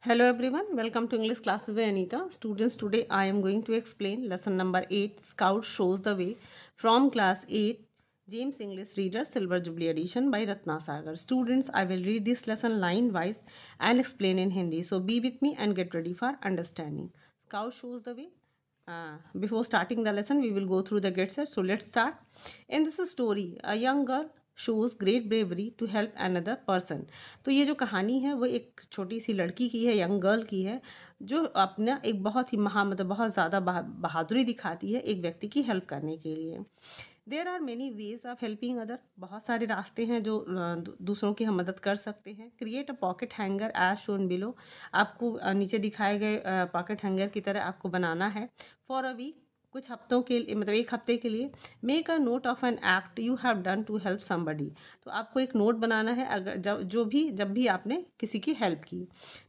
Hello everyone, welcome to English classes by Anita. Students, today I am going to explain lesson number 8, Scout Shows the Way, from class 8, James English Reader Silver Jubilee Edition by Ratna Sagar. Students, I will read this lesson line wise and explain in Hindi. So be with me and get ready for understanding. Scout shows the way. Before starting the lesson, we will go through the get set. So let's start. In this story, a young girl shows great bravery to help another person. तो ये जो कहानी है वो एक छोटी सी लड़की की है, यंग गर्ल की है, जो अपना एक बहुत ही मतलब बहुत ज़्यादा बहादुरी दिखाती है एक व्यक्ति की हेल्प करने के लिए। There are many ways of helping other, बहुत सारे रास्ते हैं जो दूसरों की हम मदद कर सकते हैं। Create a pocket hanger as shown below, आपको नीचे दिखाए गए पॉकेट हैंगर की तरह आपको बनाना है। फॉर अ वीक, कुछ हफ्तों के लिए, मतलब एक हफ्ते के लिए। Make a note of an act you have done to help somebody, तो आपको एक नोट बनाना है अगर जब भी आपने किसी की हेल्प की।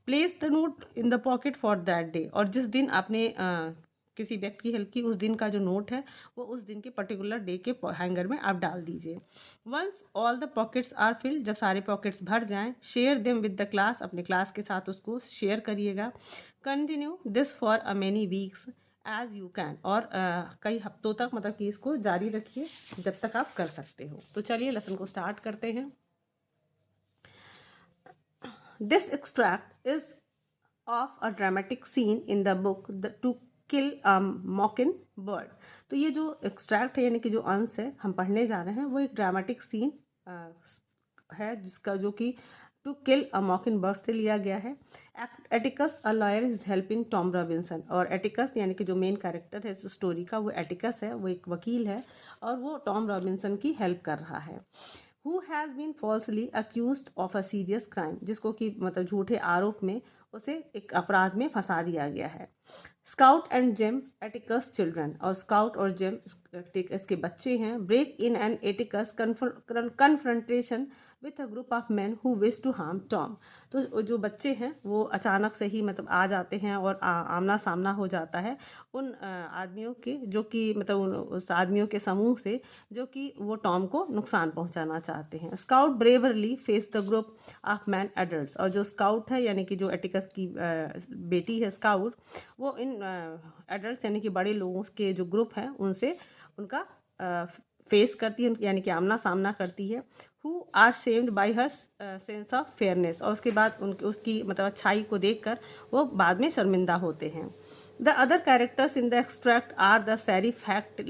Place the note in the pocket for that day, और जिस दिन आपने किसी व्यक्ति की हेल्प की उस दिन का जो नोट है वो उस दिन के पर्टिकुलर डे के हैंगर में आप डाल दीजिए। Once all the pockets are filled, जब सारे पॉकेट्स भर जाएं, share them with the class, अपने क्लास के साथ उसको शेयर करिएगा। Continue this for a many weeks as you can, और कई हफ्तों तक मतलब कि इसको जारी रखिए जब तक आप कर सकते हो। तो चलिए लेसन को स्टार्ट करते हैं। This extract is of a dramatic scene in the book To Kill Mockingbird. तो ये जो एक्सट्रैक्ट है यानी कि जो अंश है हम पढ़ने जा रहे हैं वो एक ड्रामेटिक सीन है जिसका जो कि टू किल अ मॉकिन बर्ड से लिया गया है। Atticus a lawyer is helping Tom Robinson, और एटिकस यानी कि जो मेन कैरेक्टर है इस स्टोरी का वो एटिकस है, वो एक वकील है और वो टॉम रॉबिन्सन की हेल्प कर रहा है। Who has been falsely accused of a serious crime, जिसको कि मतलब झूठे आरोप में उसे एक अपराध में फंसा दिया गया है। Scout and Jem Atticus children, और स्काउट और जेम एटिकस के बच्चे हैं। Break in an Atticus confrontation with a group of man who wish to harm Tom, तो जो बच्चे हैं वो अचानक से ही मतलब आ जाते हैं और आमना सामना हो जाता है उन आदमियों के जो कि मतलब उस आदमियों के समूह से जो कि वो टॉम को नुकसान पहुंचाना चाहते हैं। Scout bravely face the group of man adults, और जो स्काउट है यानी कि जो एटिकस की बेटी है स्काउट, वो इन एडल्ट्स यानी कि बड़े लोगों के जो ग्रुप है उनसे उनका फेस करती है यानी कि आमना सामना करती है। Who are saved by her sense of fairness, और उसके बाद उसकी मतलब अच्छाई को देखकर वो बाद में शर्मिंदा होते हैं। The other characters in the extract are the sheriff फैक्ट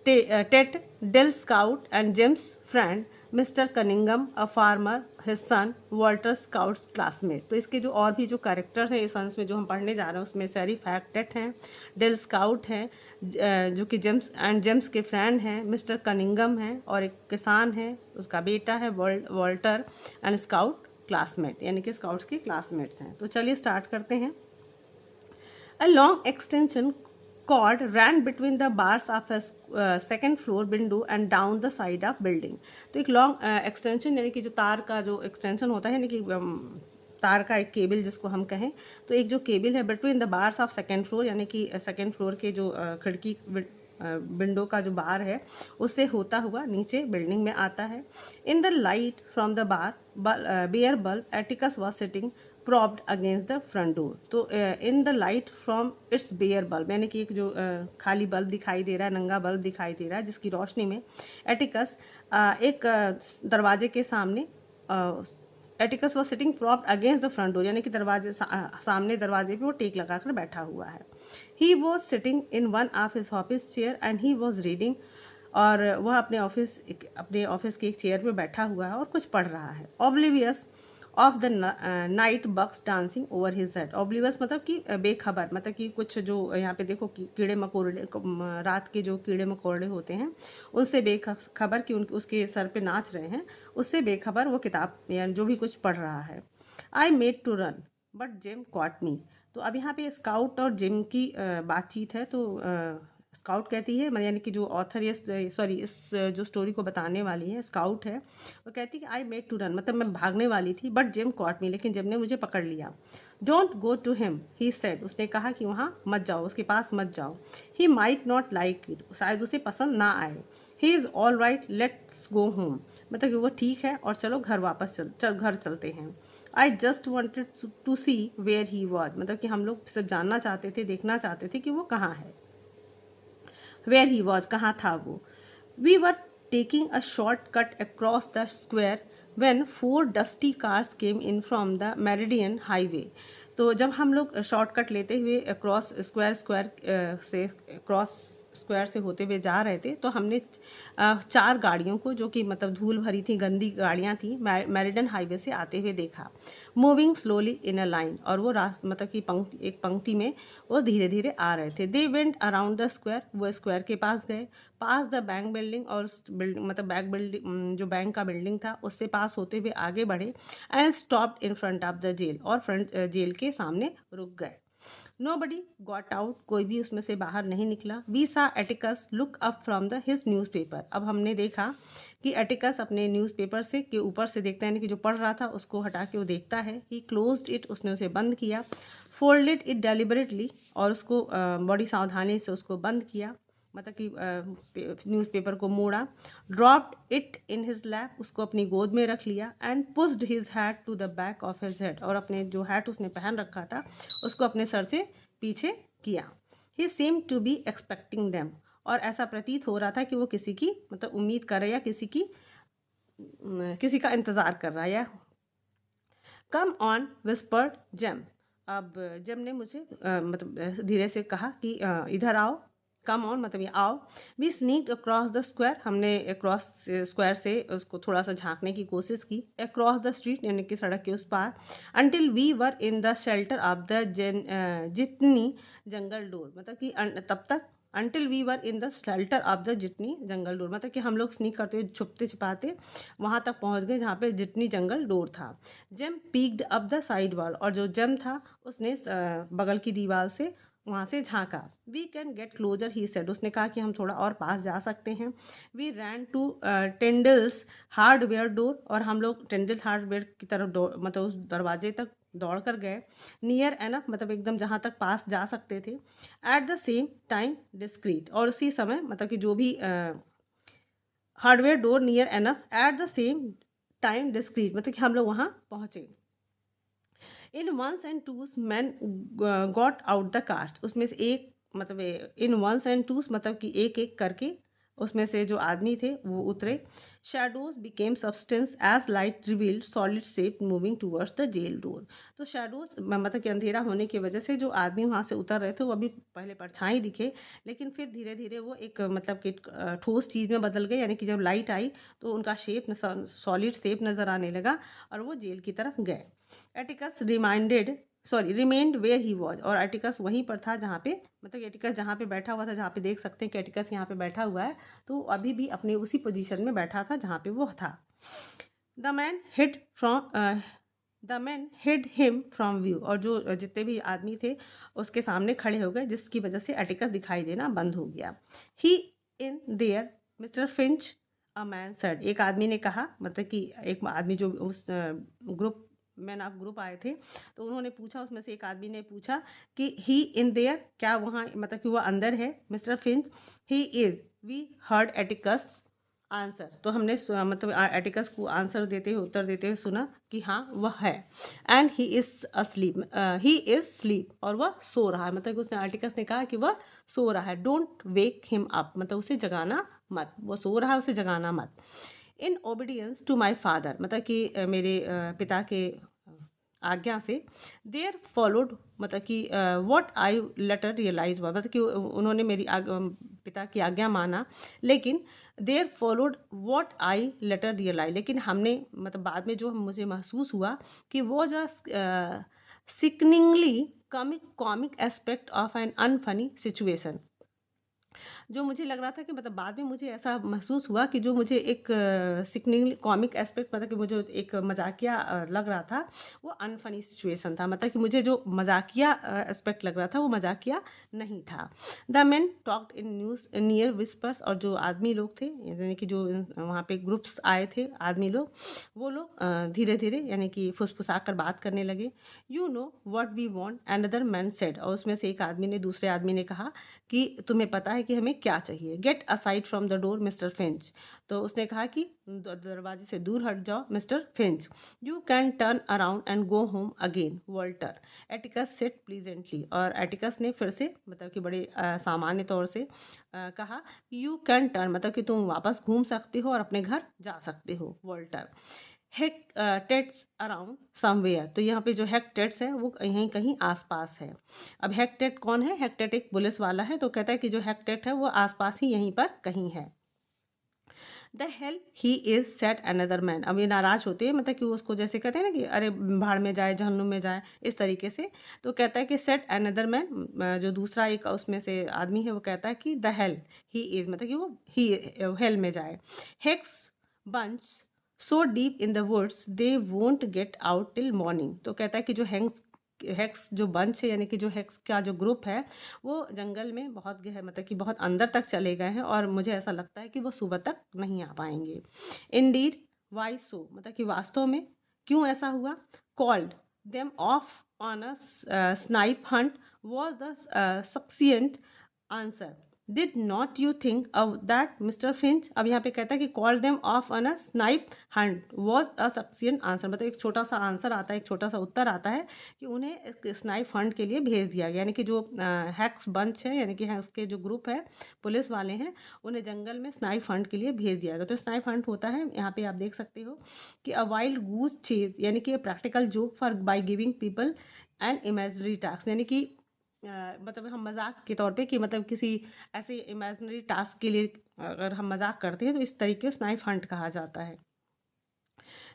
Tate Dill Scout and Jem's friend mister Cunningham a farmer his son Walter Scout's classmate. तो इसके जो और भी जो कैरेक्टर हैं इस अंश में जो हम पढ़ने जा रहे हैं उसमें सैरी फैक्टेट हैं, डेल स्काउट हैं जो कि जेम्स के फ्रेंड हैं, मिस्टर कनिंगम हैं और एक किसान है उसका बेटा है वॉल्टर, एंड स्काउट क्लासमेट यानी कि स्काउट्स के क्लासमेट्स हैं। तो चलिए स्टार्ट करते हैं। A long extension cord ran between the bars of a second floor window and down the side of building। तो एक लॉन्ग एक्सटेंशन यानी कि जो तार का जो एक्सटेंशन होता है यानी कि तार का एक केबल जिसको हम कहें, तो एक जो केबल है between the bars of second floor यानी कि सेकेंड फ्लोर के जो खिड़की विंडो का जो बार है उससे होता हुआ नीचे बिल्डिंग में आता है। In the light from the bar bare bulb Atticus was sitting propped against the front door. तो in the light from its bare bulb यानी कि एक जो खाली बल्ब दिखाई दे रहा है, नंगा बल्ब दिखाई दे रहा है, जिसकी रोशनी में एटिकस एक दरवाजे के सामने Atticus was sitting propped against the front door यानी कि दरवाजे सामने दरवाजे पे वो टेक लगाकर बैठा हुआ है। He was sitting in one of his office chair and he was reading, और वह अपने ऑफिस की एक चेयर पे बैठा हुआ है और कुछ पढ़ रहा है। Oblivious of the night bugs dancing over his head. Oblivious मतलब कि बेखबर, मतलब कि कुछ जो यहाँ पे देखो कि कीड़े मकोड़े रात के जो कीड़े मकोड़े होते हैं उनसे बेखबर कि उसके सर पे नाच रहे हैं, उससे बेखबर वो किताब या जो भी कुछ पढ़ रहा है। I made to run but Jem caught me. तो अब यहाँ पे स्काउट और जेम की बातचीत है। तो स्काउट कहती है, यानी कि जो ऑथर इस जो स्टोरी को बताने वाली है स्काउट है, वो कहती है कि आई मेड टू रन मतलब मैं भागने वाली थी बट जेम कॉट मी, लेकिन जेम ने मुझे पकड़ लिया। Don't go to him he said, उसने कहा कि वहाँ मत जाओ, उसके पास मत जाओ। He might not like it, शायद उसे पसंद ना आए। He is all right, let's go home, मतलब कि वो ठीक है और चलो घर वापस घर चलते हैं। I just wanted to see where he was, मतलब कि हम लोग सिर्फ जानना चाहते थे, देखना चाहते थे कि वो कहाँ है। वेयर ही वॉज, कहाँ था वो। We were taking a short cut across the square when 4 dusty cars came in from the Meridian Highway। तो जब हम लोग शॉर्टकट लेते हुए क्रॉस स्क्वायर से होते हुए जा रहे थे, तो हमने 4 गाड़ियों को, जो कि मतलब धूल भरी थी, गंदी गाड़ियां थी, मेरिडन हाईवे से आते हुए देखा। Moving slowly in a line, और वो मतलब कि एक पंक्ति में वो धीरे धीरे आ रहे थे। They went around the square, वो स्क्वायर के पास गए, पास द बैंक बिल्डिंग, और मतलब बैंक बिल्डिंग, जो बैंक का बिल्डिंग था उससे पास होते हुए आगे बढ़े। And stopped in front of the jail, और फ्रंट जेल के सामने रुक गए। Nobody got out, कोई भी उसमें से बाहर नहीं निकला। We saw Atticus look up from his newspaper, अब हमने देखा कि एटिकस अपने न्यूज़पेपर से के ऊपर से देखता है, यानी कि जो पढ़ रहा था उसको हटा के वो देखता है। He closed it, उसने उसे बंद किया। Folded it deliberately, और उसको बड़ी सावधानी से उसको बंद किया, मतलब कि न्यूज़पेपर को मोड़ा। Dropped it in his lap, उसको अपनी गोद में रख लिया। And pushed his hat to the back of his head, और अपने जो हैट उसने पहन रखा था उसको अपने सर से पीछे किया। He seem to be expecting them, और ऐसा प्रतीत हो रहा था कि वो किसी की मतलब उम्मीद कर रहा है, या किसी का इंतज़ार कर रहा है। या कम ऑन विस्पर्ड जेम, अब जेम ने मुझे मतलब धीरे से कहा कि इधर आओ। कम ऑन मतलब ये आओ। We sneaked across the square, हमने अक्रॉस स्क्वायर से उसको थोड़ा सा झांकने की कोशिश की। अक्रॉस द स्ट्रीट, यानी कि सड़क के उस पार। Until we were in the shelter of the Jitney jungle door, मतलब कि तब तक until we were in the shelter of the Jitney jungle door, मतलब कि हम लोग स्नीक करते हुए छुपते छिपाते वहाँ तक पहुँच गए जहाँ पे जितनी जंगल डोर था। Jem peeked up the side wall, और जो जेम था उसने बगल की दीवार से वहाँ से झांका। We can get closer, he said, उसने कहा कि हम थोड़ा और पास जा सकते हैं। We ran to Tyndal's hardware door, और हम लोग टेंडल्स हार्डवेयर की तरफ मतलब उस दरवाजे तक दौड़ कर गए। नियर एनफ, मतलब एकदम जहाँ तक पास जा सकते थे। At the same time discreet, और उसी समय मतलब कि जो भी hardware door near enough, at the same time discreet, मतलब कि हम लोग वहाँ पहुँचे। In ones and twos man got out the cast, उसमें से एक मतलब इन वंस एंड टूस मतलब कि एक एक करके उसमें से जो आदमी थे वो उतरे। Shadows became substance as light revealed solid shape moving towards the jail door, तो शैडोज मतलब कि अंधेरा होने की वजह से जो आदमी वहाँ से उतर रहे थे वो अभी पहले परछाई दिखे, लेकिन फिर धीरे धीरे वो एक मतलब कि ठोस चीज़ में बदल गए, यानी कि जब लाइट आई तो उनका शेप सॉलिड शेप नज़र आने लगा और वो जेल की तरफ गए। Atticus remained where he was, और एटिकस वहीं पर था जहाँ पे मतलब एटिकस जहाँ पे बैठा हुआ था, जहाँ पे देख सकते हैं कि एटिकस यहाँ पे बैठा हुआ है, तो अभी भी अपने उसी पोजीशन में बैठा था जहाँ पे वो था। The man hid him from view, और जो जितने भी आदमी थे उसके सामने खड़े हो गए, जिसकी वजह से एटिकस दिखाई देना बंद हो गया। He in there mister Finch, a man said, एक आदमी ने कहा, मतलब कि एक आदमी जो उस ग्रुप मैन ऑफ ग्रुप आए थे, तो उन्होंने पूछा, उसमें से एक आदमी ने पूछा कि ही इन देयर, क्या वहाँ मतलब कि वह अंदर है mister Finch. He is, we heard Atticus answer, तो हमने मतलब एटिकस को आंसर देते हुए उत्तर देते हुए सुना कि हाँ वह है। And he is asleep, he is sleep, और वह सो रहा है, मतलब कि उसने एटिकस ने कहा कि वह सो रहा है। डोंट वेक हिम अप, मतलब उसे जगाना मत, वो सो रहा है उसे जगाना मत। In obedience to my father, मतलब कि मेरे पिता के आज्ञा से। देयर फॉलोड, मतलब कि व्हाट आई लेटर रियलाइज हुआ, मतलब कि उन्होंने मेरी पिता की आज्ञा माना, लेकिन there followed what I later realize, लेकिन हमने मतलब बाद में जो मुझे महसूस हुआ कि वो जो sickeningly comic aspect of an unfunny situation, जो मुझे लग रहा था कि मतलब बाद में मुझे ऐसा महसूस हुआ कि जो मुझे एक सिकनिंग कॉमिक एस्पेक्ट, मतलब कि मुझे एक मजाकिया लग रहा था, वो अनफनी सिचुएशन था, मतलब कि मुझे जो मजाकिया एस्पेक्ट लग रहा था वो मजाकिया नहीं था। The man talked in news near whispers, और जो आदमी लोग थे, यानी कि जो वहाँ पे ग्रुप्स आए थे आदमी लोग, वो लोग धीरे धीरे यानी कि फुसफुसा कर बात करने लगे। You know what we want, another man said, और उसमें से एक आदमी ने दूसरे आदमी ने कहा कि तुम्हें पता है कि हमें क्या चाहिए। Get aside from the door mister Finch, तो उसने कहा कि दरवाजे से दूर हट जाओ mister Finch. You can turn around and go home again Walter, Atticus said pleasantly, और एटिकस ने फिर से मतलब कि बड़े सामान्य तौर से कहा यू कैन टर्न, मतलब कि तुम वापस घूम सकते हो और अपने घर जा सकते हो वॉल्टर। हेक्टेट्स अराउंड समवेयर, तो यहाँ पे जो हेक्टेट्स है वो यहीं कहीं आसपास है। अब हेक्टेट कौन है? हेक्टेट एक पुलिस वाला है, तो कहता है कि जो हेक्टेट है वो आसपास ही यहीं पर कहीं है। The hell he is set another man, अब ये नाराज होते हैं, मतलब कि उसको जैसे कहते हैं ना कि अरे भाड़ में जाए जहन्नुम में जाए, इस तरीके से। तो कहता है कि सेट अनदर मैन, जो दूसरा एक उसमें से आदमी है वो कहता है कि द हेल ही इज, मतलब कि वो ही हेल में जाए। Heck's bunch so deep in the woods they won't get out till morning, तो कहता है कि जो हेक्स जो बंच है, यानी कि जो हेक्स का जो ग्रुप है वो जंगल में बहुत गहर, मतलब कि बहुत अंदर तक चले गए हैं, और मुझे ऐसा लगता है कि वो सुबह तक नहीं आ पाएंगे। इंडीड वाई सो, मतलब कि वास्तव में क्यों ऐसा हुआ। Called them off on a snipe hunt was the succinct answer. Did not you think that mister Finch, अब यहाँ पे कहता है कि call them off on a snipe hunt was a succinct answer, मतलब एक छोटा सा आंसर आता है, एक छोटा सा उत्तर आता है कि उन्हें स्नाइप हंट के लिए भेज दिया गया, यानी कि जो हैक्स बंच है, यानी कि हैक्स के जो ग्रुप है पुलिस वाले हैं, उन्हें जंगल में स्नाइप हंट के लिए भेज दिया गया। तो स्नाइप हंट होता है, यहाँ पे आप देख सकते हो कि अ वाइल्ड गूज चेज, यानी कि practical joke for by giving people and imaginary task, यानी कि मतलब हम मजाक के तौर पे कि मतलब किसी ऐसे इमेजिनरी टास्क के लिए अगर हम मजाक करते हैं तो इस तरीके स्नाइप हंट कहा जाता है।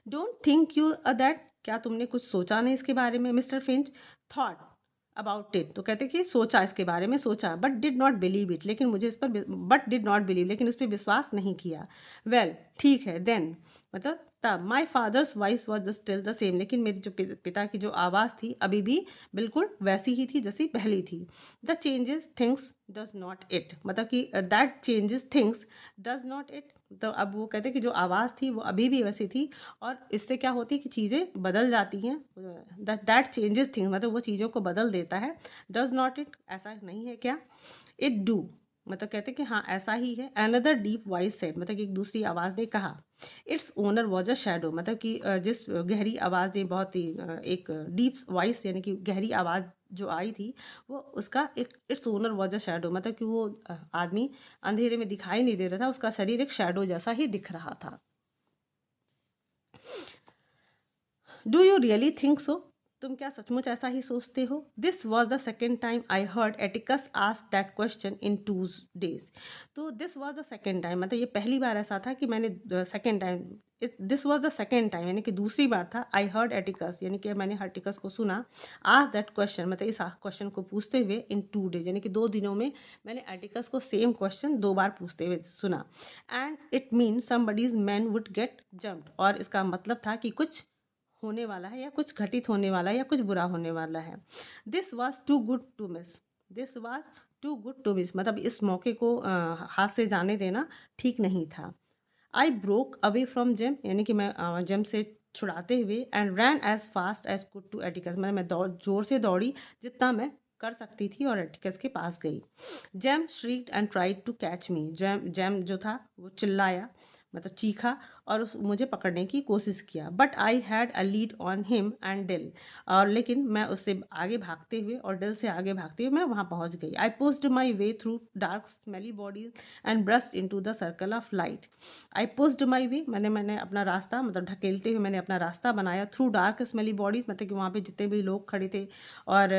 डोंट थिंक यू दैट, क्या तुमने कुछ सोचा नहीं इसके बारे में। Mister Finch thought about it, तो कहते कि सोचा, इसके बारे में सोचा, but did not believe it, लेकिन मुझे इस पर बट डिड नॉट बिलीव, लेकिन उस पर विश्वास नहीं किया। वेल ठीक है देन, मतलब तब my father's voice was still the same, लेकिन मेरे जो पिता की जो आवाज़ थी अभी भी बिल्कुल वैसी ही थी जैसी पहली थी। The changes things does not it, मतलब कि that changes things does not it, तो अब वो कहते कि जो आवाज़ थी वो अभी भी वैसी थी, और इससे क्या होती है कि चीज़ें बदल जाती हैं। दैट चेंजेस थिंग्स, मतलब वो चीज़ों को बदल देता है। डज नॉट इट, ऐसा नहीं है क्या। इट डू, मतलब कहते कि हाँ ऐसा ही है। अनदर डीप वॉइस सेड, मतलब कि एक दूसरी आवाज़ ने कहा। Its owner was a shadow, मतलब कि जिस गहरी आवाज़ ने बहुत ही एक डीप वॉइस यानी कि गहरी आवाज़ जो आई थी वो उसका एक its owner was a shadow, मतलब कि वो आदमी अंधेरे में दिखाई नहीं दे रहा था, उसका शरीर एक शैडो जैसा ही दिख रहा था। Do you really think so, तुम क्या सचमुच ऐसा ही सोचते हो। This was the second time I heard Atticus ask that question in 2 days, तो this was the second time, मतलब ये पहली बार ऐसा था कि मैंने second time, this was the second time यानी कि दूसरी बार था। आई हर्ड एटिकस, यानी कि मैंने हर्टिकस को सुना। आस्क दैट क्वेश्चन, मतलब इस क्वेश्चन को पूछते हुए इन 2 days, यानी कि 2 दिनों में मैंने एटिकस को सेम क्वेश्चन 2 बार पूछते हुए सुना। And it mean somebody's man would get jumped, और इसका मतलब था कि कुछ होने वाला है या कुछ घटित होने वाला है या कुछ बुरा होने वाला है। This was too good to miss, this was too good to miss, मतलब इस मौके को हाथ से जाने देना ठीक नहीं था। I broke away from Jem, यानी कि मैं जेम से छुड़ाते हुए and ran as fast as could to Atticus, मतलब मैं जोर से दौड़ी जितना मैं कर सकती थी और एटिकस के पास गई। Jem shrieked and tried to catch me, Jem जो था वो चिल्लाया, मतलब चीखा, और मुझे पकड़ने की कोशिश किया। But I had a lead on him and Dill, और लेकिन मैं उससे आगे भागते हुए और डिल से आगे भागते हुए मैं वहाँ पहुँच गई। I pushed my way through dark smelly bodies and burst into the circle of light. I pushed my way, मैंने अपना रास्ता, मतलब ढकेलते हुए मैंने अपना रास्ता बनाया थ्रू डार्क स्मेली बॉडीज, मतलब कि वहाँ पे जितने भी लोग खड़े थे और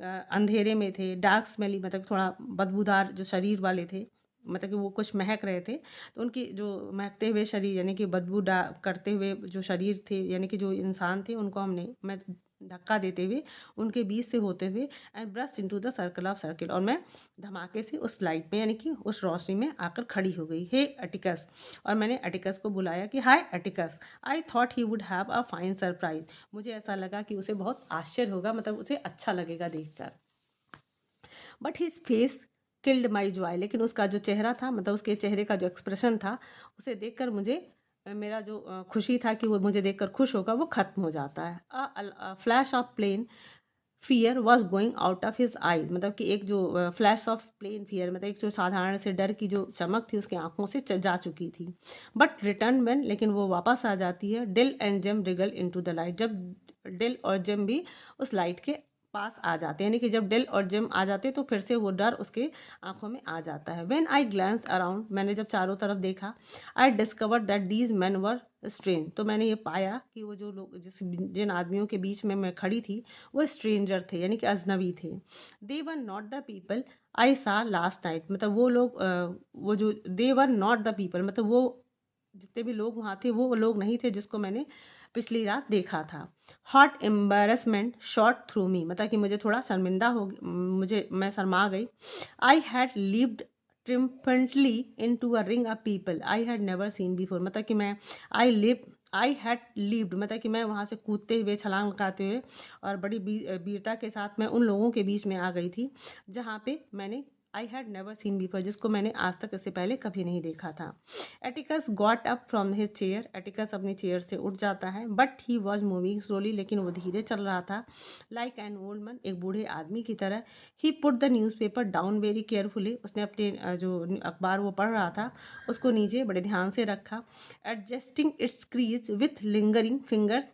अंधेरे में थे। डार्क स्मेली मतलब थोड़ा बदबूदार जो शरीर वाले थे, मतलब कि वो कुछ महक रहे थे, तो उनकी जो महकते हुए शरीर यानी कि बदबू करते हुए जो शरीर थे, यानी कि जो इंसान थे, उनको मैं धक्का देते हुए उनके बीच से होते हुए and burst into the circle of circle, और मैं धमाके से उस लाइट में यानी कि उस रोशनी में आकर खड़ी हो गई। हे एटिकस, और मैंने एटिकस को बुलाया कि hi Atticus, I thought he would have a fine surprise, मुझे ऐसा लगा कि उसे बहुत आश्चर्य होगा, मतलब उसे अच्छा लगेगा देखकर। But his face killed my Joy, लेकिन उसका जो चेहरा था, मतलब उसके चेहरे का जो एक्सप्रेशन था, उसे देखकर मुझे मेरा जो खुशी था कि वो मुझे देखकर खुश होगा वो ख़त्म हो जाता है। Flash of plain fear was going out of his eye, मतलब कि एक जो फ्लैश ऑफ प्लेन फियर, मतलब एक जो साधारण से डर की जो चमक थी उसकी आंखों से जा चुकी थी। बट रिटर्न व्हेन, लेकिन वो वापस आ जाती है। Dill and Jem wriggled into the light, जब डिल और जेम भी उस लाइट के पास आ जाते हैं, यानी कि जब डिल और जेम आ जाते हैं तो फिर से वो डर उसके आंखों में आ जाता है। व्हेन आई ग्लैंस अराउंड, मैंने जब चारों तरफ देखा, I discovered that these man were strange, तो मैंने ये पाया कि वो जो लोग जिन आदमियों के बीच में मैं खड़ी थी वो स्ट्रेंजर थे, यानी कि अजनबी थे। They were not the people I saw last night, मतलब वो लोग वो जो they were not the people, मतलब वो जितने भी लोग वहाँ थे वो लोग नहीं थे जिसको मैंने पिछली रात देखा था। हॉट एम्बेरसमेंट शॉट थ्रू मी, मतलब कि मुझे थोड़ा शर्मिंदा हो, मुझे मैं शर्मा गई। I had leaped triumphantly into a ring of people I had never seen before, मतलब कि मैं आई हैड लिव्ड, मतलब कि मैं वहाँ से कूदते हुए छलांग लगाते हुए और बड़ी वीरता के साथ मैं उन लोगों के बीच में आ गई थी जहाँ पे मैंने आई हैड नेवर सीन बिफोर, जिसको मैंने आज तक इससे पहले कभी नहीं देखा था। Atticus got up from his chair, Atticus अपनी चेयर से उठ जाता है। But he was moving slowly, लेकिन वो धीरे चल रहा था। लाइक एन ओल्ड मैन, एक बूढ़े आदमी की तरह। He put the newspaper down very carefully, उसने अपने जो अखबार वो पढ़ रहा था उसको नीचे बड़े ध्यान से रखा। Adjusting it's crease with lingering fingers,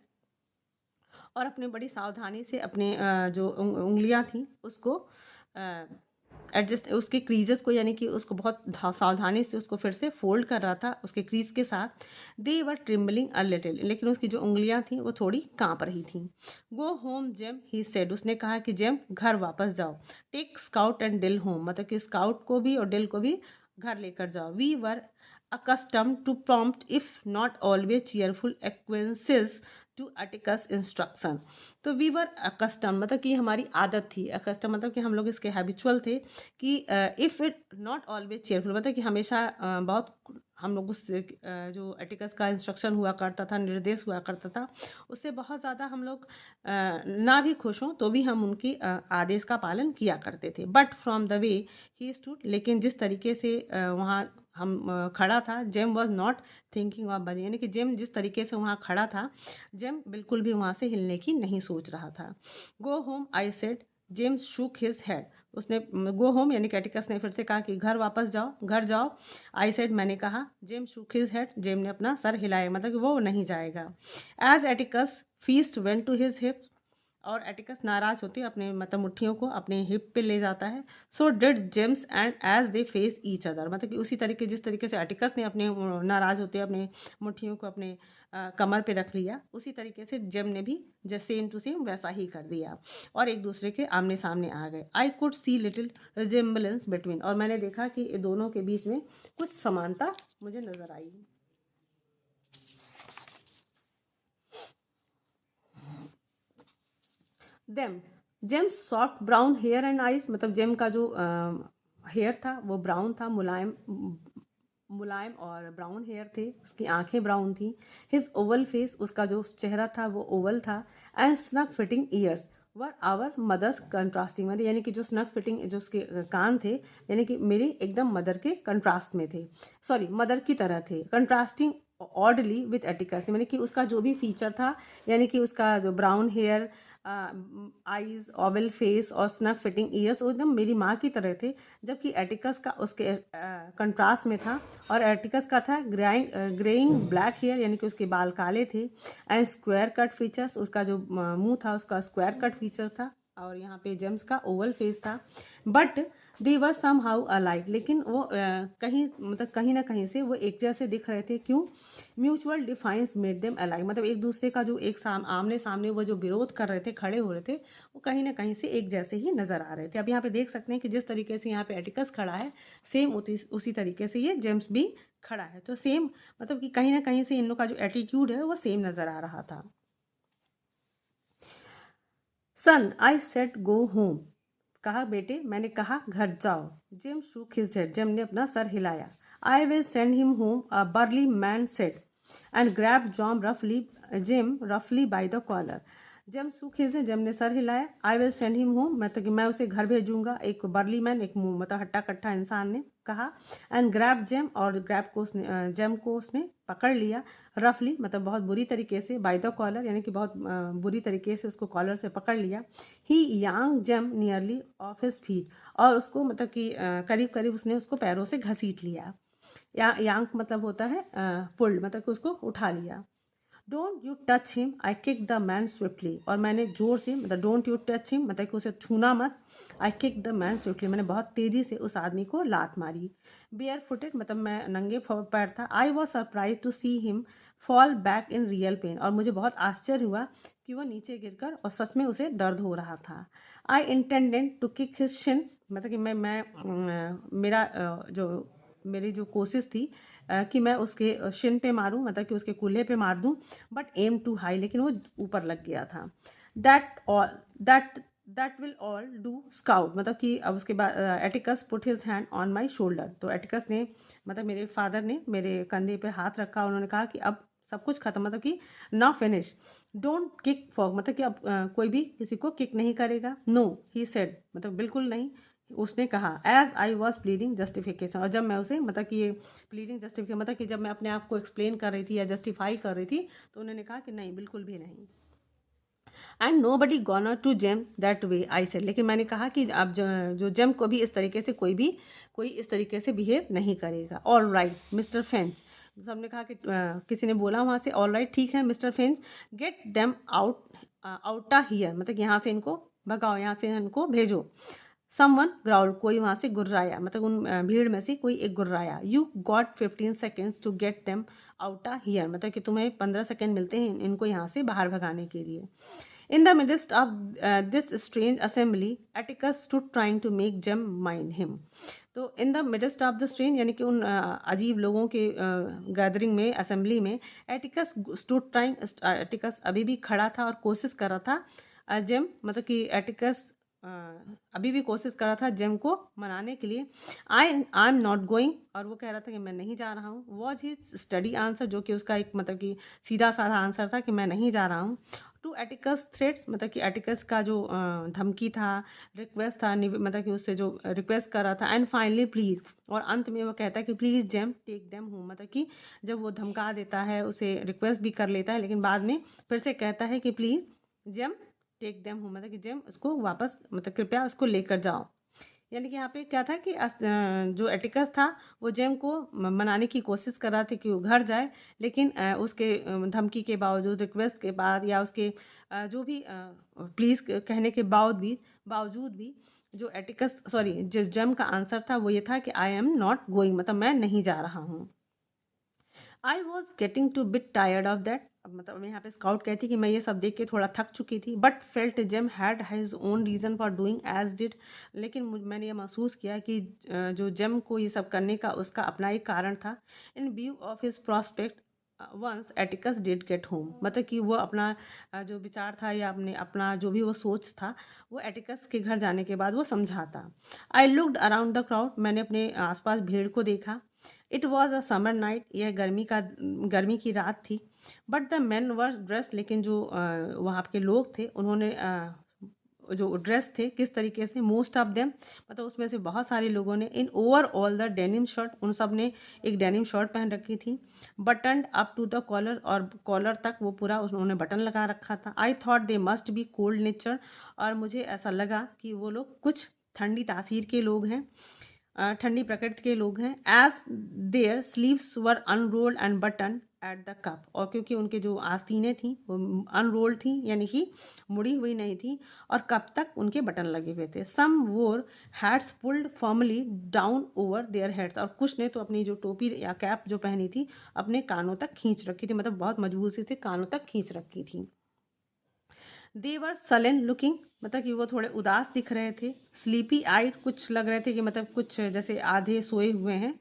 और अपने बड़ी सावधानी से अपने जो उंगलियां थी उसको एडजस्ट, उसके क्रीजेस को, यानी कि उसको बहुत सावधानी से उसको फिर से फोल्ड कर रहा था उसके क्रीज के साथ। दे वर ट्रिम्बलिंग अ लिटिल, लेकिन उसकी जो उंगलियां थी वो थोड़ी कांप रही थी। Go home Jem, he said, उसने कहा कि जेम घर वापस जाओ। Take Scout and Dill home, मतलब कि स्काउट को भी और डिल को भी घर लेकर जाओ। We were accustomed to prompt if not always cheerful acquaintances to Atticus instruction. तो वी वर अकस्टम, मतलब कि हमारी आदत थी। अकस्टम मतलब कि हम लोग इसके हैबिचुअल थे कि if it not always cheerful, मतलब कि हमेशा बहुत हम लोग उससे जो एटिकस का इंस्ट्रक्शन हुआ करता था, निर्देश हुआ करता था, उससे बहुत ज़्यादा हम लोग ना भी खुश हों तो भी हम उनकी आदेश का पालन किया करते थे। But from the way he stood, लेकिन जिस तरीके से वहाँ हम खड़ा था, Jem was not thinking of budging, यानी कि जेम जिस तरीके से वहाँ खड़ा था, जेम बिल्कुल भी वहाँ से हिलने की नहीं सोच रहा था। Go home I said, James shook his head, उसने गो होम यानी कैटिकस ने फिर से कहा कि घर वापस जाओ, घर जाओ। आई सेड, मैंने कहा। Jem's shook his head, Jem ने अपना सर हिलाया, मतलब कि वो नहीं जाएगा। As Atticus fist went to his hip, और एटिकस नाराज होते अपने मतलब मुट्ठियों को अपने हिप पे ले जाता है। So did Jem's and as they face each other, मतलब कि उसी तरीके जिस तरीके से एटिकस ने अपने नाराज होते अपने मुट्ठियों को अपने कमर पे रख लिया, उसी तरीके से जेम ने भी जैसे सेम टू सेम वैसा ही कर दिया और एक दूसरे के आमने सामने आ गए। I could see little resemblance between, और मैंने देखा कि दोनों के बीच में कुछ समानता मुझे नजर आई। Them Jem's soft brown hair and eyes, मतलब जेम का जो हेयर था वो ब्राउन था, मुलायम मुलायम और ब्राउन हेयर थे, उसकी आंखें ब्राउन थी। हिज ओवल फेस, उसका जो चेहरा था वो ओवल था। And snug fitting ears were our mother's contrasting, मतलब यानी कि जो स्नग फिटिंग जो उसके कान थे, यानी कि मेरी एकदम मदर के कंट्रास्ट में थे, सॉरी मदर की तरह थे। कंट्रास्टिंग ऑडली विथ एटिकस, यानी कि उसका जो भी फीचर था, यानी कि उसका जो brown hair, eyes, oval face और स्नग फिटिंग ईयर्स वो एकदम मेरी माँ की तरह थे, जबकि एटिकस का उसके कंट्रास्ट में था। और एटिकस का था ग्रेइंग ब्लैक हेयर, यानी कि उसके बाल काले थे। एंड स्क्वायर कट फीचर्स, उसका जो मुंह था उसका स्क्वायर कट फीचर था, और यहाँ पे जेम्स का ओवल फेस था। But they were somehow alike, लेकिन वो कहीं मतलब कहीं ना कहीं से वो एक जैसे दिख रहे थे। क्यों? Mutual defines made them alike, मतलब एक दूसरे का जो एक आमने सामने वो जो विरोध कर रहे थे, खड़े हो रहे थे, वो कहीं ना कहीं से एक जैसे ही नजर आ रहे थे। अब यहाँ पे देख सकते हैं कि जिस तरीके से यहाँ पे एटिकस खड़ा है, सेम उसी तरीके से ये जेम्स भी खड़ा है। तो सेम मतलब कि कहीं ना कहीं से इन लोग का जो एटीट्यूड है वो सेम नजर आ रहा था। सन आई सेट गो होम, कहा बेटे मैंने कहा घर जाओ। Gym shook his head, gym ने अपना सर हिलाया। I will send him home, a barley man said and grab germ रफली जिम रफली बाय द कॉलर। जम सूखे से जम ने सर हिलाया। I will send him home, मतलब कि मैं उसे घर भेजूंगा। एक बर्ली मैन, एक मुंह मतलब हट्टा कट्टा इंसान ने कहा। एंड ग्रैब जेम, और ग्रैब को उसने जेम को उसने पकड़ लिया। रफली मतलब बहुत बुरी तरीके से, बाय द कॉलर यानी कि बहुत बुरी तरीके से उसको कॉलर से पकड़ लिया। He yanked Jem nearly off his feet, और उसको मतलब कि करीब करीब उसने उसको पैरों से घसीट लिया। यांग मतलब होता है पुल्ड, मतलब कि उसको उठा लिया। Don't you touch him, I kick the man swiftly, और मैंने जोर से मतलब डोंट यू टच हिम मतलब कि उसे छूना मत। आई किक द मैन स्विफ्टली, मैंने बहुत तेजी से उस आदमी को लात मारी। बेयर फुटेड मतलब मैं नंगे पैर था। I was surprise to see him fall back in real pain, और मुझे बहुत आश्चर्य हुआ कि वह नीचे गिरकर और सच में उसे दर्द हो रहा था। I intended to kick his shin, मतलब कि मेरा जो मेरी जो कोशिश थी कि मैं उसके शिन पे मारूं, मतलब कि उसके कूल्हे पे मार दूं, बट एम टू हाई, लेकिन वो ऊपर लग गया था। That all that that will all do scout, मतलब कि अब उसके बाद Atticus put his hand on my shoulder, तो एटिकस ने मतलब मेरे फादर ने मेरे कंधे पे हाथ रखा। उन्होंने कहा कि अब सब कुछ खत्म, मतलब कि ना फिनिश। डोंट किक फॉर, मतलब कि अब कोई भी किसी को किक नहीं करेगा। नो ही सेड, मतलब बिल्कुल नहीं, उसने कहा। As I was pleading justification, और जब मैं उसे मतलब कि ये प्लीडिंग जस्टिफिकेशन मतलब कि जब मैं अपने आप को एक्सप्लेन कर रही थी या जस्टिफाई कर रही थी, तो उन्होंने कहा कि नहीं, बिल्कुल भी नहीं। And nobody gonna to Jem that way, I said, लेकिन मैंने कहा कि अब जो जेम को भी इस तरीके से कोई इस तरीके से बिहेव नहीं करेगा। ऑल राइट मिस्टर फेंच, सबने कहा कि किसी ने बोला वहाँ से, ऑल राइट ठीक है mister French, gate them outta here, मतलब यहाँ से इनको भगाओ, यहाँ से इनको भेजो। समवन ग्राउल, कोई वहाँ से गुर्राया, मतलब उन भीड़ में से कोई एक गुर्राया। You got 15 seconds to get them outta here, मतलब कि तुम्हें 15 सेकेंड मिलते हैं इनको यहाँ से बाहर भगाने के लिए। In the midst of this strange assembly Atticus stood trying to make Jem mind him, तो in the midst of the strange यानी कि उन अजीब लोगों के गैदरिंग में, असेंबली में, एटिकस स्टूड ट्राइंग, एटिकस अभी भी खड़ा था और कोशिश कर रहा था जेम, मतलब कि एटिकस अभी भी कोशिश कर रहा था जेम को मनाने के लिए। आई एम नॉट गोइंग, और वो कह रहा था कि मैं नहीं जा रहा हूँ। वॉज ही स्टडी आंसर, जो कि उसका एक मतलब कि सीधा साधा आंसर था कि मैं नहीं जा रहा हूँ। टू एटिकस थ्रेट्स, मतलब कि एटिकस का जो धमकी था, रिक्वेस्ट था, मतलब कि उससे जो रिक्वेस्ट कर रहा था। एंड फाइनली प्लीज़, और अंत में वो कहता है कि please Jem take them home, मतलब कि जब वो धमका देता है, उसे रिक्वेस्ट भी कर लेता है, लेकिन बाद में फिर से कहता है कि please Jem take them home, मतलब कि जेम उसको वापस, मतलब कृपया उसको लेकर जाओ। यानी कि यहाँ पे क्या था कि जो एटिकस था वो जेम को मनाने की कोशिश कर रहा था कि वो घर जाए, लेकिन उसके धमकी के बावजूद, रिक्वेस्ट के बाद, या उसके जो भी प्लीज़ कहने के बावजूद भी जो एटिकस सॉरी जो जेम का आंसर था वो ये था कि आई एम नॉट गोइंग, मतलब मैं नहीं जा रहा हूँ। I was getting two bit tired of that, मतलब यहाँ पे स्काउट कहती कि मैं ये सब देख के थोड़ा थक चुकी थी। But felt Jem had his own reason for doing as did, लेकिन मैंने ये महसूस किया कि जो जेम को ये सब करने का उसका अपना एक कारण था। In view of his prospect once Atticus did get home, मतलब कि वो अपना जो विचार था या अपना जो भी वो सोच था, वो एटिकस के घर जाने के बाद वो समझाता। I looked around the crowd, मैंने अपने आसपास भीड़ को देखा। It was a summer night, यह गर्मी की रात थी। But the man were dress, लेकिन जो वहाँ के लोग थे उन्होंने जो ड्रेस थे किस तरीके से, मोस्ट ऑफ देम, मतलब उसमें से बहुत सारे लोगों ने, in over all the denim shirt, उन सब ने एक डेनिम शर्ट पहन रखी थी। Button up to the collar, और कॉलर तक वो पूरा उन्होंने बटन लगा रखा था। I thought they must be cold nature, और मुझे ऐसा लगा कि वो लोग कुछ ठंडी तासीर के लोग हैं, ठंडी प्रकृति के लोग हैं। As their sleeves were unrolled and button at the cuff, और क्योंकि उनके जो आस्तीनें थी वो अनरोल्ड थी, यानी कि मुड़ी हुई नहीं थी, और कप तक उनके बटन लगे हुए थे। सम वोर hats pulled formally down over their heads, और कुछ ने तो अपनी जो टोपी या कैप जो पहनी थी अपने कानों तक खींच रखी थी, मतलब बहुत मजबूती से कानों तक खींच रखी थी। दे वर सलेन लुकिंग, मतलब कि वो थोड़े उदास दिख रहे थे। स्लीपी आइड, कुछ लग रहे थे कि मतलब कुछ जैसे आधे सोए हुए हैं।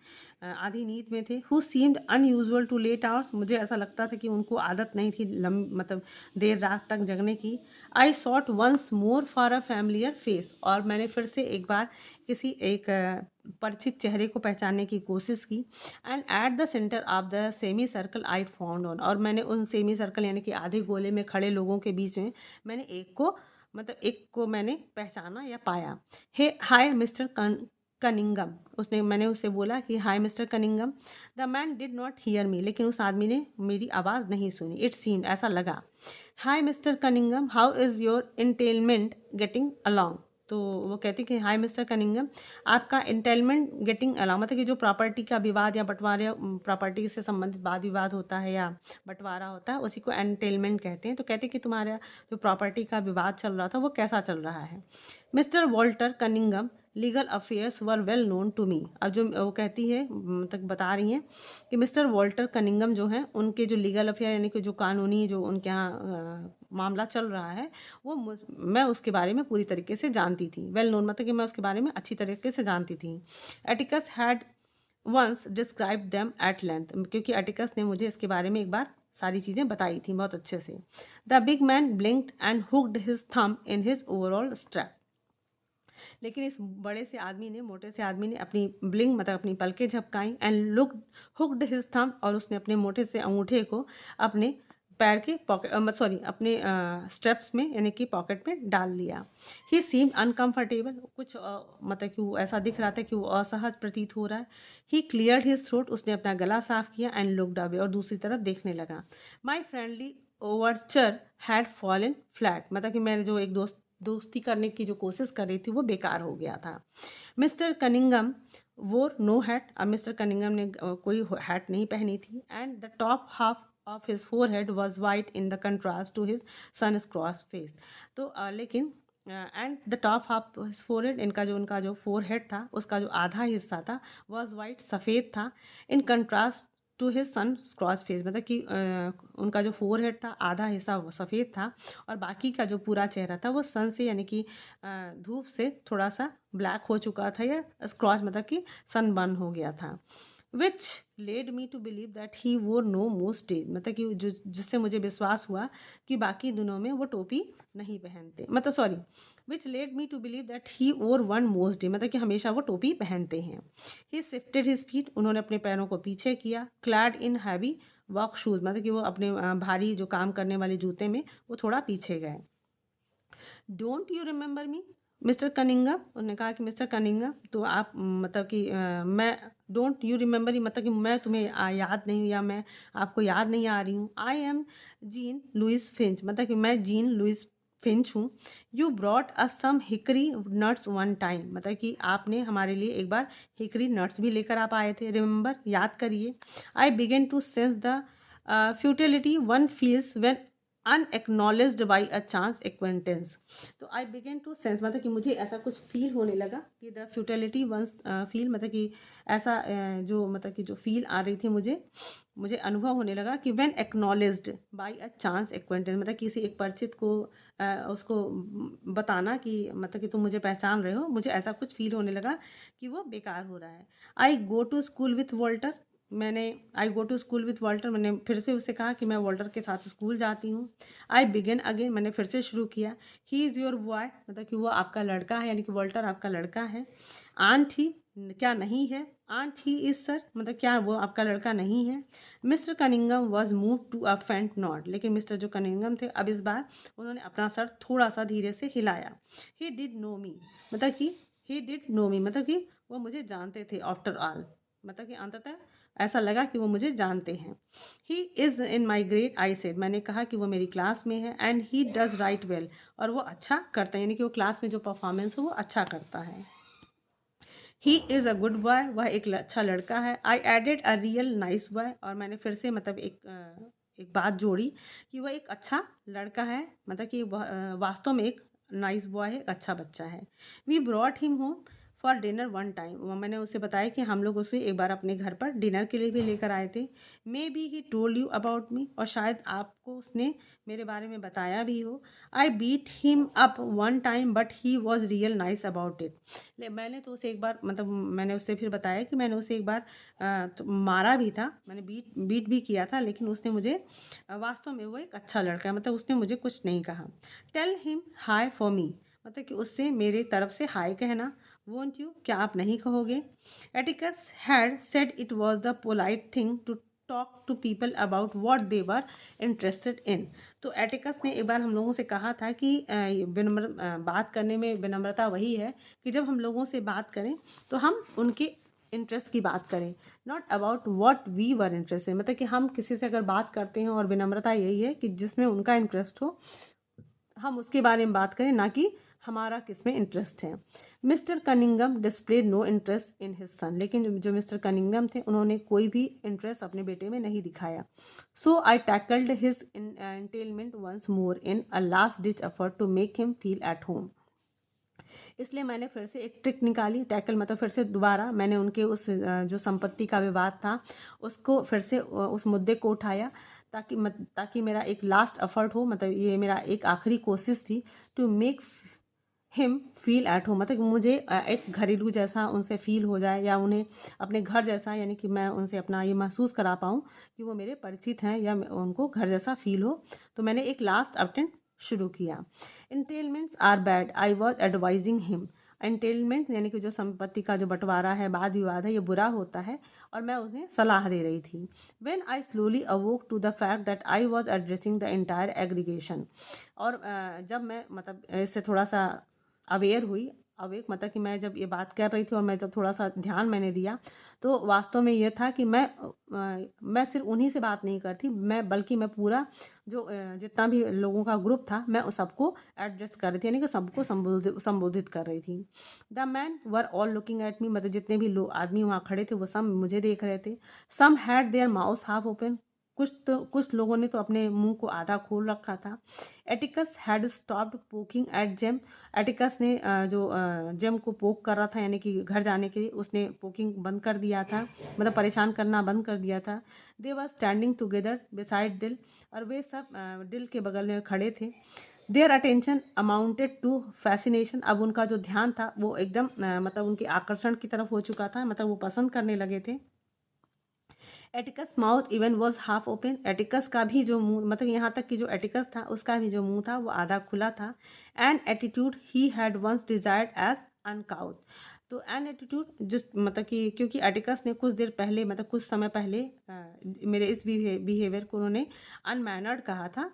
आधी नींद में थे। Who seemed unusual to late hours, मुझे ऐसा लगता था कि उनको आदत नहीं थी मतलब देर रात तक जगने की। I sought once more for a familiar face, और मैंने फिर से एक बार किसी एक परिचित चेहरे को पहचानने की कोशिश की। And at the centre of the semi circle I found on, और मैंने उन सेमी सर्कल यानी कि आधे गोले में खड़े लोगों के बीच में मैंने एक को मैंने पहचाना या पाया। हे हाय मिस्टर कनिंगम, मैंने उसे बोला कि हाय mister Cunningham. The man did not hear me, लेकिन उस आदमी ने मेरी आवाज़ नहीं सुनी। इट सीम्ड, ऐसा लगा। Hi mister Cunningham, how is your entailment getting along. तो वो कहती कि हाय मिस्टर कनिंगम, आपका इंटेलमेंट गेटिंग अलॉन्ग, मतलब कि जो प्रॉपर्टी का विवाद या बंटवारे, प्रॉपर्टी से संबंधित वाद विवाद होता है या बंटवारा होता है, उसी को एंटेलमेंट कहते हैं। तो कहते कि तुम्हारा जो प्रॉपर्टी का विवाद चल रहा था वो कैसा चल रहा है। Mister Walter Cunningham legal affairs were well known to me. अब जो वो कहती है, मतलब बता रही हैं कि मिस्टर वॉल्टर कनिंगम जो हैं, उनके जो लीगल अफेयर यानी कि जो कानूनी जो उनके यहाँ मामला चल रहा है, वो मैं उसके बारे में पूरी तरीके से जानती थी। वेल नोन मतलब कि मैं उसके बारे में अच्छी तरीके से जानती थी। Atticus had once describe them at length, क्योंकि एटिकस ने मुझे इसके बारे में एक बार सारी चीज़ें बताई थी बहुत अच्छे से। The big man ब्लिंक्ड and hooked his thumb in his overall strap, लेकिन इस बड़े से आदमी ने, मोटे से आदमी ने अपनी ब्लिंक मतलब अपनी पलकें झपकाई and looked hooked his thumb, और उसने अपने मोटे से अंगूठे को अपने पैर के पॉकेट अपने स्टेप्स में यानी कि पॉकेट में डाल लिया। ही सीम्ड अनकम्फर्टेबल, कुछ मतलब कि वो ऐसा दिख रहा था कि वो असहज प्रतीत हो रहा है। ही क्लियर्ड हिज थ्रोट, उसने अपना गला साफ किया एंड लुक्ड अवे, और दूसरी तरफ देखने लगा। My friendly overture had fallen flat, मतलब कि मैंने जो एक दोस्ती करने की जो कोशिश कर रही थी वो बेकार हो गया था। Mister Cunningham wore no hat, अब मिस्टर कनिंगम ने कोई हैट नहीं पहनी थी। And the top half of his forehead was white in the contrast to his sun's cross face. तो लेकिन and the top half his forehead, उनका जो फोरहेड था उसका जो आधा हिस्सा था वाज वाइट, सफ़ेद था। In contrast to his sun cross face, मतलब कि उनका जो फोरहेड था आधा हिस्सा वो सफ़ेद था, और बाकी का जो पूरा चेहरा था वो सन से यानी कि धूप से थोड़ा सा ब्लैक हो चुका था, या क्रॉस मतलब कि सन बर्न हो गया था। Which led me to believe that he wore no most days, मतलब कि जो जिससे मुझे विश्वास हुआ कि बाकी दिनों में वो टोपी नहीं पहनते, मतलब sorry, which led me to believe that he wore one most day, मतलब कि हमेशा वो टोपी पहनते हैं। ही शिफ्टेड हिज फीट, उन्होंने अपने पैरों को पीछे किया। Clad in heavy work shoes, मतलब कि वो अपने भारी जो काम करने वाले जूते में वो थोड़ा पीछे गए। Don't you remember me mister Cunningham, उन्होंने कहा कि मिस्टर कनिंगम, तो आप मतलब कि मैं डोंट यू रिमेंबर ही मतलब कि मैं तुम्हें याद नहीं हूँ या मैं आपको याद नहीं आ रही हूँ। I am Jean Louise Finch, मतलब कि मैं जीन लुइस फिंच हूँ। You brought us some hickory nuts one time, मतलब कि आपने हमारे लिए एक बार हिकरी नट्स भी लेकर आप आए थे, रिमेंबर, याद करिए। I began to sense the futility one feels when unacknowledged by a chance acquaintance. तो आई बिगेन टू सेंस, मतलब कि मुझे ऐसा कुछ फील होने लगा कि द फ्यूटिलिटी वंस फील, मतलब कि ऐसा जो मतलब कि जो फील आ रही थी मुझे अनुभव होने लगा कि when acknowledged by a chance acquaintance, मतलब किसी एक परिचित को उसको बताना कि मतलब कि तुम मुझे पहचान रहे हो, मुझे ऐसा कुछ फील होने लगा कि वो बेकार हो रहा है। I go to school with Walter, I go to school with Walter, मैंने फिर से उसे कहा कि मैं वॉल्टर के साथ स्कूल जाती हूँ। आई बिगिन अगेन, मैंने फिर से शुरू किया। ही इज़ योर बॉय, मतलब कि वो आपका लड़का है, यानी कि वॉल्टर आपका लड़का है। आंट ही, क्या नहीं है। आंट ही इज सर, मतलब क्या वो आपका लड़का नहीं है। Mister Cunningham was moved to a faint nod, लेकिन मिस्टर जो कनिंगम थे अब इस बार उन्होंने अपना सर थोड़ा सा धीरे से हिलाया। ही डिड नो मी, मतलब कि ही डिड नो मी, मतलब कि वो मुझे जानते थे आफ्टर ऑल, मतलब कि अंततः ऐसा लगा कि वो मुझे जानते हैं। He is in my grade, I said, मैंने कहा कि वो मेरी क्लास में है। And he does right well, और वो अच्छा करता है, यानी कि वो क्लास में जो परफॉर्मेंस है वो अच्छा करता है। He is a good boy, वह एक अच्छा लड़का है। I added a real nice boy, और मैंने फिर से मतलब एक बात जोड़ी कि वह एक अच्छा लड़का है, मतलब कि वह वास्तव में एक नाइस बॉय है, एक अच्छा बच्चा है। We brought him home for dinner one time, मैंने उसे बताया कि हम लोग उसे एक बार अपने घर पर डिनर के लिए भी लेकर आए थे। May be he told you about me, और शायद आपको उसने मेरे बारे में बताया भी हो। I beat him up one time but he was real nice about it. मैंने तो उसे एक बार, मतलब मैंने उससे फिर बताया कि मैंने उसे एक बार तो मारा भी था, मैंने बीट भी किया था, लेकिन उसने मुझे वास्तव में वो एक अच्छा लड़का है, मतलब उसने मुझे कुछ नहीं कहा। Tell him hi for me, मतलब कि उससे मेरे तरफ से हाय कहना। वोंट यू, क्या आप नहीं कहोगे? Atticus had said it was the polite thing to talk to people about what they were interested in. तो एटिकस ने एक बार हम लोगों से कहा था कि बात करने में विनम्रता वही है कि जब हम लोगों से बात करें तो हम उनके इंटरेस्ट की बात करें, not about what we were interested. मतलब कि हम किसी से अगर बात करते हैं, और विनम्रता यही है कि जिसमें उनका इंटरेस्ट हो हम उसके बारे में बात करें, ना कि हमारा किस में इंटरेस्ट है। Mister Cunningham displayed no interest in his son, लेकिन जो मिस्टर कनिंगम थे उन्होंने कोई भी इंटरेस्ट अपने बेटे में नहीं दिखाया। So I tackled his entailment once more in a last ditch effort to make him feel at home. इसलिए मैंने फिर से एक ट्रिक निकाली, टैकल मतलब फिर से दोबारा मैंने उनके उस जो संपत्ति का विवाद था उसको फिर से उस मुद्दे को उठाया, ताकि मेरा एक लास्ट एफर्ट हो, मतलब ये मेरा एक आखिरी कोशिश थी, to make him feel at home, मतलब मुझे एक घरेलू जैसा उनसे फील हो जाए, या उन्हें अपने घर जैसा, यानी कि मैं उनसे अपना ये महसूस करा पाऊँ कि वो मेरे परिचित हैं, या उनको घर जैसा फील हो। तो मैंने एक लास्ट अटेम्प्ट शुरू किया। Entailments are bad, I was advising him. Entailment यानी कि जो संपत्ति का जो बंटवारा है, वाद विवाद है, ये बुरा होता है, और मैं उन्हें सलाह दे रही थी। When I slowly awoke to the fact that I was addressing the entire aggregation, और जब मैं मतलब इससे थोड़ा सा अवेयर हुई, अवेक मतलब कि मैं जब ये बात कर रही थी और मैं जब थोड़ा सा ध्यान मैंने दिया, तो वास्तव में ये था कि मैं सिर्फ उन्हीं से बात नहीं करती, बल्कि मैं पूरा जो जितना भी लोगों का ग्रुप था मैं उस सबको एड्रेस कर रही थी, यानी कि सबको संबोधित कर रही थी। The man were all looking at me, मतलब जितने भी लोग आदमी वहाँ खड़े थे वो सब मुझे देख रहे थे। Some had their mouth half open, कुछ लोगों ने तो अपने मुंह को आधा खोल रखा था। Atticus had stopped poking at Jem, Atticus ने जो जेम को पोक कर रहा था, यानी कि घर जाने के लिए उसने पोकिंग बंद कर दिया था, मतलब परेशान करना बंद कर दिया था। They were standing together beside Dill, और वे सब डिल के बगल में खड़े थे। Their attention amounted to fascination, अब उनका जो ध्यान था वो एकदम मतलब उनके आकर्षण की तरफ हो चुका था, मतलब वो पसंद करने लगे थे। Atticus mouth even was half open, Atticus का भी जो मुंह, मतलब यहाँ तक कि जो एटिकस था उसका भी जो मुंह था वो आधा खुला था। An attitude he had once desired as uncouth, तो एन एटीट्यूड जिस मतलब कि क्योंकि एटिकस ने कुछ देर पहले, मतलब कुछ समय पहले मेरे इस बिहेवियर को उन्होंने अनमैनर्ड कहा था।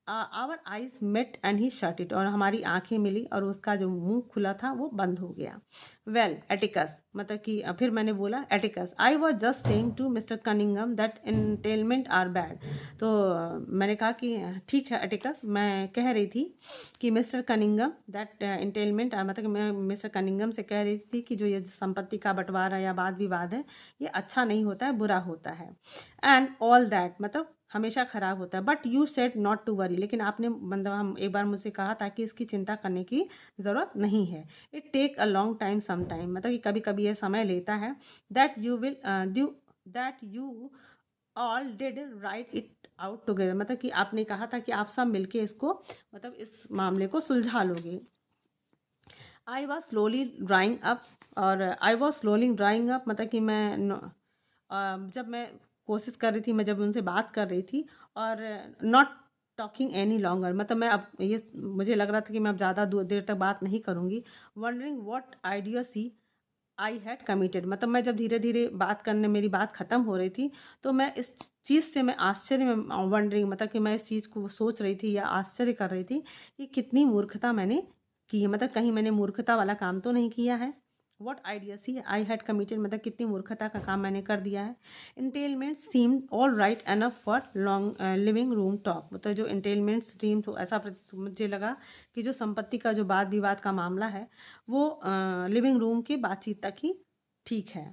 Our eyes met and he shut it, और हमारी आंखें मिली और उसका जो मुंह खुला था वो बंद हो गया। वेल एटिकस, मतलब कि फिर मैंने बोला, Atticus I was just saying to mister Cunningham that entailment are bad. तो मैंने कहा कि ठीक है एटिकस, मैं कह रही थी कि मिस्टर कनिंगम दैट एंटेलमेंट, मतलब मैं मिस्टर कनिंगम से कह रही थी कि जो ये संपत्ति का बंटवारा या वाद विवाद है ये अच्छा नहीं होता है, बुरा होता है। एंड ऑल दैट, मतलब हमेशा खराब होता है। But you said not to worry, लेकिन आपने मतलब हम एक बार मुझसे कहा था कि इसकी चिंता करने की ज़रूरत नहीं है। It take a long time some time, मतलब कि कभी कभी ये समय लेता है। That you will that you all did write it out together, मतलब कि आपने कहा था कि आप सब मिलके इसको, मतलब इस मामले को सुलझा लोगे। I was slowly drying up, और I was slowly drying up, मतलब कि जब मैं कोशिश कर रही थी, मैं जब उनसे बात कर रही थी, और नॉट टॉकिंग एनी लॉन्गर, मतलब मैं अब ये मुझे लग रहा था कि मैं अब ज़्यादा देर तक बात नहीं करूँगी। Wondering what idiocy I had committed, मतलब मैं जब धीरे धीरे बात करने, मेरी बात ख़त्म हो रही थी, तो मैं इस चीज़ से मैं आश्चर्य में वंडरिंग, मतलब कि मैं इस चीज़ को सोच रही थी या आश्चर्य कर रही थी कि कितनी मूर्खता मैंने की है, मतलब कहीं मैंने मूर्खता वाला काम तो नहीं किया है। What idiocy I had committed, मतलब कितनी मूर्खता का काम मैंने कर दिया है। Entailment seemed all right enough for long living room talk, मतलब जो इंटेलमेंट स्ट्रीम, तो ऐसा मुझे लगा कि जो संपत्ति का जो वाद विवाद का मामला है वो लिविंग रूम की बातचीत तक ही ठीक है।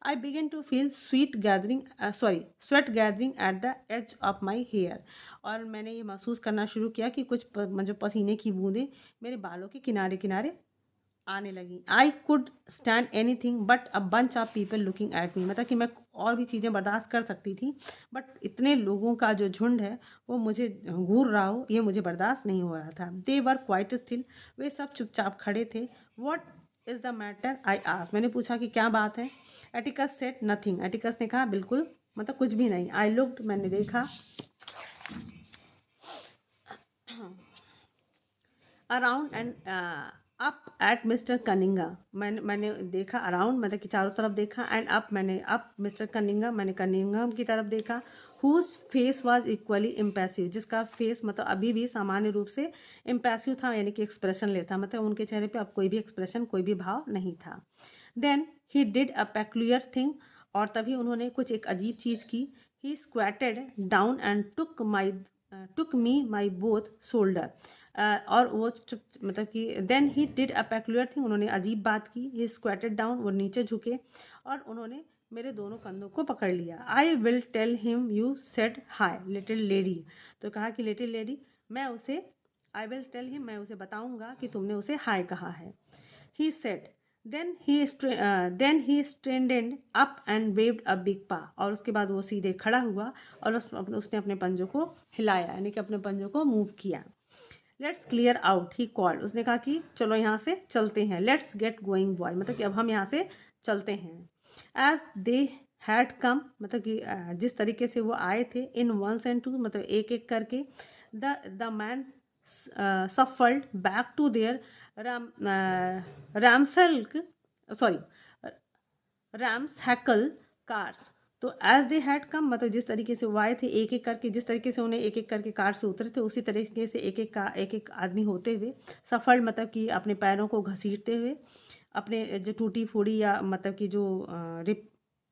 I began to feel sweat gathering at the edge of my hair, और मैंने ये महसूस करना शुरू किया कि कुछ मतलब पसीने की बूंदें मेरे बालों के किनारे किनारे आने लगी। I could stand any thing but a bunch of people looking at me, मतलब कि मैं और भी चीज़ें बर्दाश्त कर सकती थी, बट इतने लोगों का जो झुंड है वो मुझे घूर रहा हो, ये मुझे बर्दाश्त नहीं हो रहा था। दे वर क्वाइट स्टिल, वे सब चुपचाप खड़े थे। What is the matter, I asked, मैंने पूछा कि क्या बात है। एटिकस सेड नथिंग, एटिकस ने कहा बिल्कुल, मतलब कुछ भी नहीं। आई लुक्ड, मैंने देखा, around and up at mister Cunningham, मैंने देखा अराउंड, मतलब कि चारों तरफ देखा, एंड अप, मैंने अप मिस्टर कनिंगम, मैंने कनिंगम की तरफ देखा। Whose face was equally impassive, जिसका फेस मतलब अभी भी सामान्य रूप से इम्पैसिव था, यानी कि एक्सप्रेशन लेस था, मतलब उनके चेहरे पे अब कोई भी एक्सप्रेशन, कोई भी भाव नहीं था। Then he did a peculiar thing, और तभी उन्होंने कुछ एक अजीब चीज़ की। He squatted down and took me my both shoulder, और वो चुप, मतलब कि then he did a peculiar thing, उन्होंने अजीब बात की। ही स्क्वेटेड डाउन, वो नीचे झुके और उन्होंने मेरे दोनों कंधों को पकड़ लिया। I will tell him you said hi little lady, तो कहा कि लिटिल लेडी, मैं उसे, आई विल टेल हिम, मैं उसे बताऊंगा कि तुमने उसे हाय कहा है। He said, then he standed up and waved a big paw, और उसके बाद वो सीधे खड़ा हुआ और उसने अपने पंजों को हिलाया, यानी कि अपने पंजों को मूव किया। Let's clear out, he called, उसने कहा कि चलो यहाँ से चलते हैं। लेट्स गेट गोइंग बॉय, मतलब कि अब हम यहाँ से चलते हैं। एज दे हैड कम, मतलब कि जिस तरीके से वो आए थे, इन वंस एंड टू, मतलब एक एक करके, the men shuffled back to their ramshackle, sorry, ramshackle cars. तो एज दे हैड कम, मतलब जिस तरीके से वो आए थे, एक एक करके, जिस तरीके से उन्हें एक एक करके कार से उतरे थे, उसी तरीके से एक एक आदमी होते हुए, सफल मतलब कि अपने पैरों को घसीटते हुए, अपने जो टूटी फूटी या मतलब कि जो रिप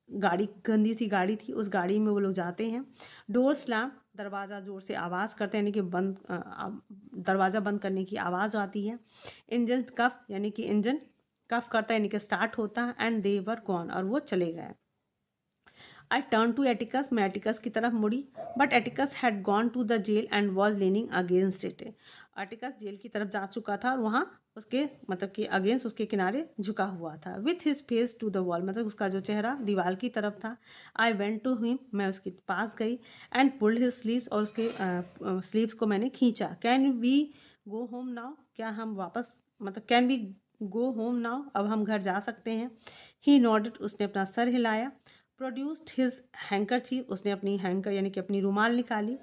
गाड़ी, गंदी सी गाड़ी थी, उस गाड़ी में वो लोग जाते हैं। डोर स्लैम, दरवाज़ा जोर से आवाज़ करते हैं, यानी कि दरवाज़ा बंद करने की आवाज़ आती है। इंजन कफ, यानी कि इंजन कफ करता है, यानी कि स्टार्ट होता है। एंड दे वर गॉन, और वो चले गए। आई टर्न टू एटिकस, मैं एटिकस की तरफ मुड़ी, but Atticus had gone to the jail and was leaning against it. Atticus jail की तरफ जा चुका था और वहाँ उसके मतलब कि अगेंस्ट, उसके किनारे झुका हुआ था। With his face to the wall, मतलब उसका जो चेहरा दीवार की तरफ था। आई वेंट टू हिम, मैं उसके पास गई, एंड पुल्ड हिज स्लीव्स, और उसके स्लीव्स को मैंने खींचा। Can we go home now, क्या हम वापस, मतलब can we go home now, अब हम घर जा सकते हैं। ही नॉडेड, उसने अपना सर हिलाया। प्रोड्यूस्ड हिज हैंकरचीफ, उसने अपनी हैंकर यानी कि अपनी रुमाल निकाली।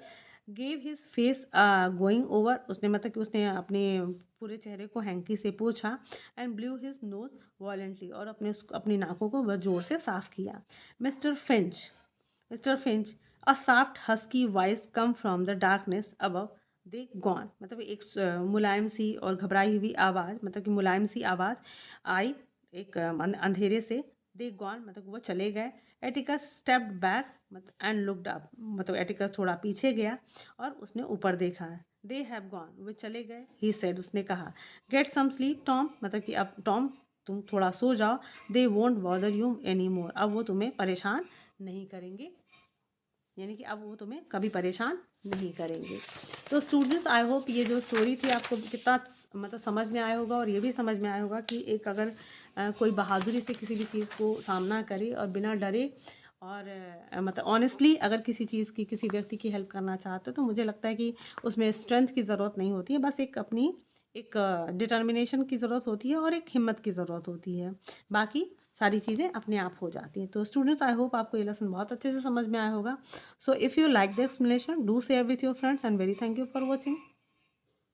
Gave his face going over, उसने मतलब कि उसने अपने पूरे चेहरे को हैंकी से पोंछा। And blue his nose voluntarily, और अपनी नाकों को बहुत जोर से साफ किया। Mister Finch, mister Finch, a soft husky voice come from the darkness above, they gone, मतलब एक मुलायम सी और घबराई हुई आवाज़, मतलब कि मुलायम सी आवाज़ आई एक अंधेरे से। दे गॉन, मतलब वो चले गए। Atticus stepped back and looked up, मतलब एटिकस थोड़ा पीछे गया और उसने ऊपर देखा। दे हैव गॉन, वे चले गए। ही सेड, उसने कहा। गेट सम स्लीप टॉम, मतलब कि अब टॉम तुम थोड़ा सो जाओ। They won't bother you any more, अब वो तुम्हें परेशान नहीं करेंगे, यानी कि अब वो तुम्हें कभी परेशान नहीं करेंगे। तो स्टूडेंट्स, आई होप ये जो स्टोरी थी आपको कितना मतलब समझ में आया होगा, और ये भी समझ में आया होगा कि एक अगर कोई बहादुरी से किसी भी चीज़ को सामना करे और बिना डरे और मतलब ऑनेस्टली अगर किसी चीज़ की, किसी व्यक्ति की हेल्प करना चाहते हो, तो मुझे लगता है कि उसमें स्ट्रेंथ की ज़रूरत नहीं होती है, बस एक अपनी एक डिटर्मिनेशन की ज़रूरत होती है और एक हिम्मत की ज़रूरत होती है। बाकी सारी चीज़ें अपने आप हो जाती हैं। तो स्टूडेंट्स, आई होप आपको ये लेसन बहुत अच्छे से समझ में आया होगा। So if you like the explanation, do share with your friends, and very thank you for watching.